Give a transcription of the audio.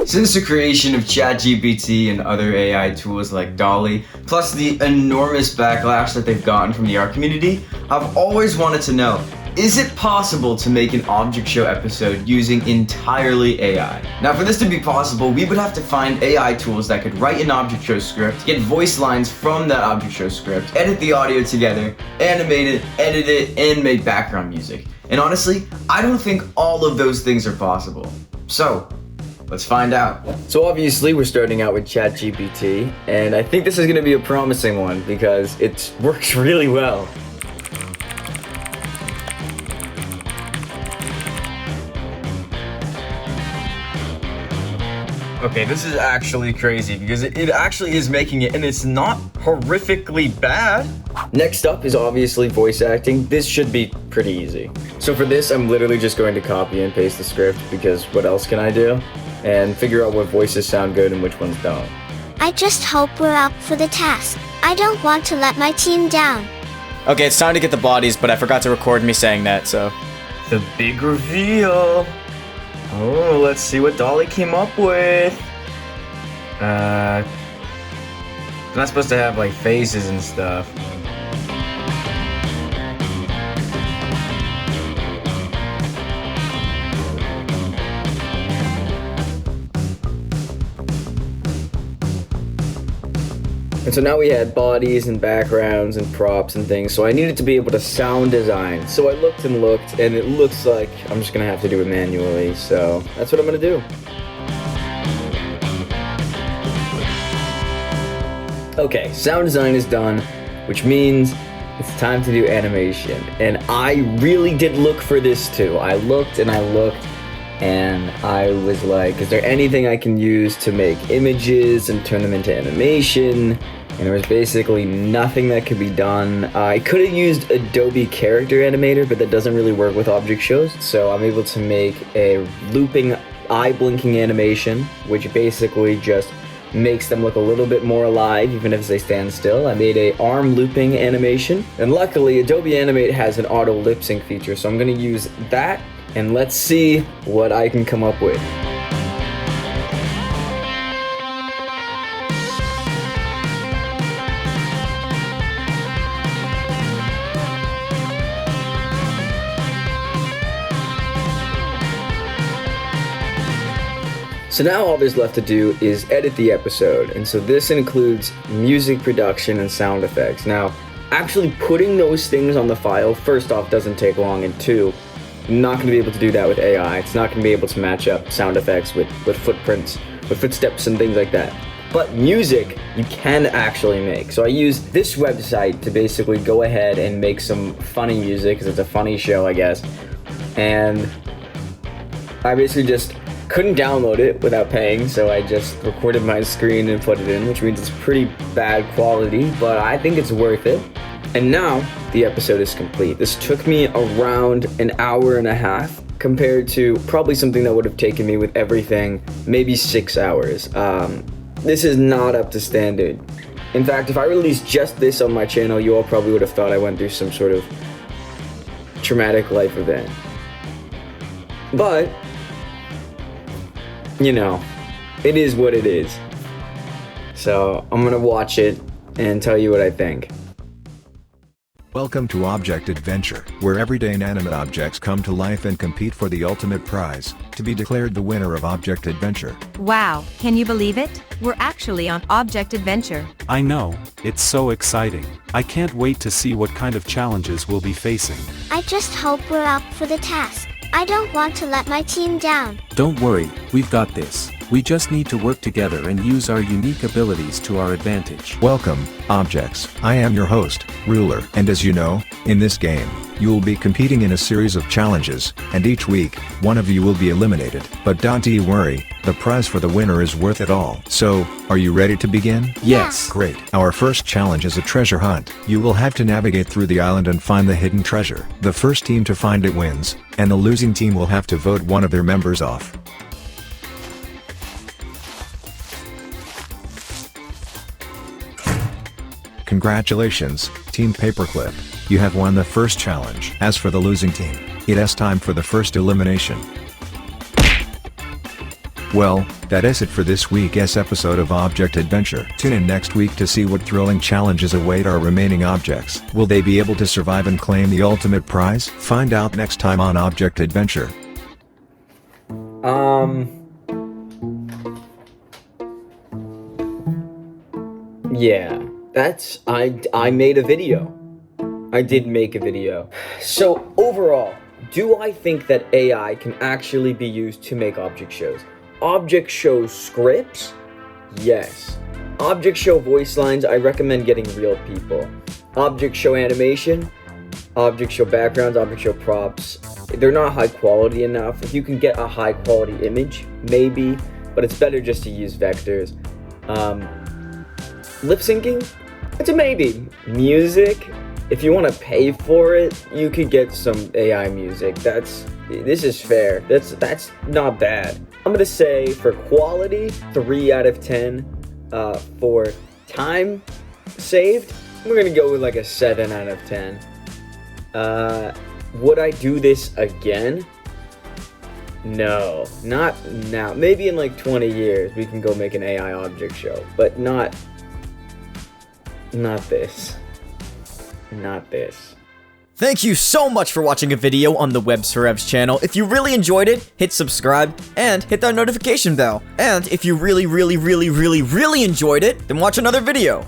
Since the creation of ChatGPT and other AI tools like Dalle, plus the enormous backlash that they've gotten from the art community, I've always wanted to know, is it possible to make an object show episode using entirely AI? Now, for this to be possible, we would have to find AI tools that could write an object show script, get voice lines from that object show script, edit the audio together, animate it, edit it, and make background music. And honestly, I don't think all of those things are possible. So, let's find out. So obviously we're starting out with ChatGPT, and I think this is going to be a promising one because it works really well. Okay, this is actually crazy because it actually is making it, and it's not horrifically bad. Next up is obviously voice acting. This should be pretty easy. So for this, I'm literally just going to copy and paste the script because what else can I do? And figure out what voices sound good and which ones don't. I just hope we're up for the task. I don't want to let my team down. Okay, it's time to get the bodies, but I forgot to record me saying that, so. The big reveal. Oh, let's see what Dalle came up with. They're not supposed to have like faces and stuff. And so now we had bodies and backgrounds and props and things, so I needed to be able to sound design. So I looked and looked, and it looks like I'm just gonna have to do it manually, so that's what I'm gonna do. Okay, sound design is done, which means it's time to do animation. And I really did look for this too. I looked and I looked, and I was like, is there anything I can use to make images and turn them into animation? And there was basically nothing that could be done. I could have used Adobe Character Animator, but that doesn't really work with object shows. So I'm able to make a looping eye blinking animation, which basically just makes them look a little bit more alive even if they stand still. I made a arm looping animation, and luckily Adobe Animate has an auto lip sync feature, so I'm gonna use that, and let's see what I can come up with. So now all there's left to do is edit the episode, and so this includes music production and sound effects. Now, actually putting those things on the file, first off, doesn't take long, and two, I'm not going to be able to do that with AI. It's not going to be able to match up sound effects with footprints, with footsteps and things like that. But music, you can actually make. So I use this website to basically go ahead and make some funny music, because it's a funny show, I guess. And I basically just couldn't download it without paying, so I just recorded my screen and put it in, which means it's pretty bad quality, but I think it's worth it. And now, the episode is complete. This took me around an hour and a half, compared to probably something that would have taken me with everything, maybe 6 hours. This is not up to standard. In fact, if I released just this on my channel, you all probably would have thought I went through some sort of traumatic life event. But you know, it is what it is. So I'm gonna watch it and tell you what I think. Welcome to Object Adventure, where everyday inanimate objects come to life and compete for the ultimate prize, to be declared the winner of Object Adventure. Wow, can you believe it? We're actually on Object Adventure. I know, it's so exciting. I can't wait to see what kind of challenges we'll be facing. I just hope we're up for the task. I don't want to let my team down. Don't worry, we've got this. We just need to work together and use our unique abilities to our advantage. Welcome, Objects. I am your host, Ruler, and as you know, in this game, you will be competing in a series of challenges, and each week, one of you will be eliminated. But don't you worry, the prize for the winner is worth it all. So, are you ready to begin? Yes. Great. Our first challenge is a treasure hunt. You will have to navigate through the island and find the hidden treasure. The first team to find it wins, and the losing team will have to vote one of their members off. Congratulations, Team Paperclip. You have won the first challenge. As for the losing team, it is time for the first elimination. Well, That is it for this week's episode of Object Adventure. Tune in next week to see what thrilling challenges await our remaining objects. Will they be able to survive and claim the ultimate prize? Find out next time on Object Adventure. Yeah, I made a video. I did make a video. So overall, do I think that AI can actually be used to make object shows? Object show scripts? Yes. Object show voice lines, I recommend getting real people. Object show animation, object show backgrounds, object show props. They're not high quality enough. If you can get a high quality image, maybe, but it's better just to use vectors. Lip syncing? It's a maybe. Music? If you want to pay for it, you could get some AI music. This is fair. That's not bad. I'm gonna say for quality, 3 out of 10. For time saved, we're gonna go with like a 7 out of 10. Would I do this again? No, not now. Maybe in like 20 years we can go make an AI object show, but not this. Not this. Thank you so much for watching a video on the WebzForevz channel. If you really enjoyed it, hit subscribe and hit that notification bell. And if you really enjoyed it, then watch another video.